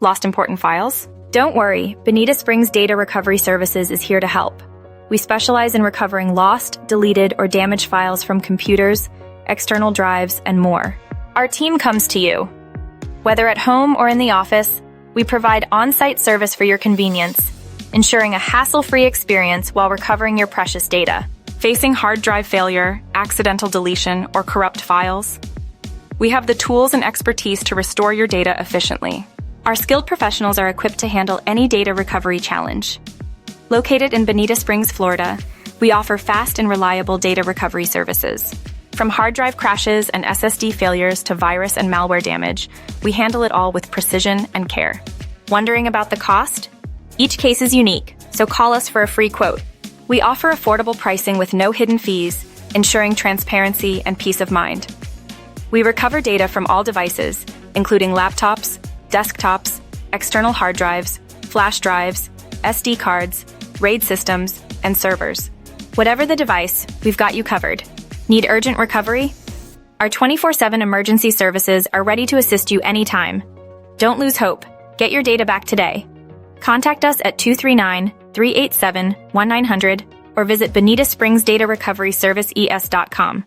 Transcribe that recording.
Lost important files? Don't worry, Bonita Springs Data Recovery Services is here to help. We specialize in recovering lost, deleted, or damaged files from computers, external drives, and more. Our team comes to you. Whether at home or in the office, we provide on-site service for your convenience, ensuring a hassle-free experience while recovering your precious data. Facing hard drive failure, accidental deletion, or corrupt files? We have the tools and expertise to restore your data efficiently. Our skilled professionals are equipped to handle any data recovery challenge. Located in Bonita Springs, Florida, we offer fast and reliable data recovery services. From hard drive crashes and SSD failures to virus and malware damage, we handle it all with precision and care. Wondering about the cost? Each case is unique, so call us for a free quote. We offer affordable pricing with no hidden fees, ensuring transparency and peace of mind. We recover data from all devices, including laptops, desktops, external hard drives, flash drives, SD cards, RAID systems, and servers. Whatever the device, we've got you covered. Need urgent recovery? Our 24/7 emergency services are ready to assist you anytime. Don't lose hope. Get your data back today. Contact us at 239-387-1900 or visit BonitaSpringsDataRecoveryServiceES.com.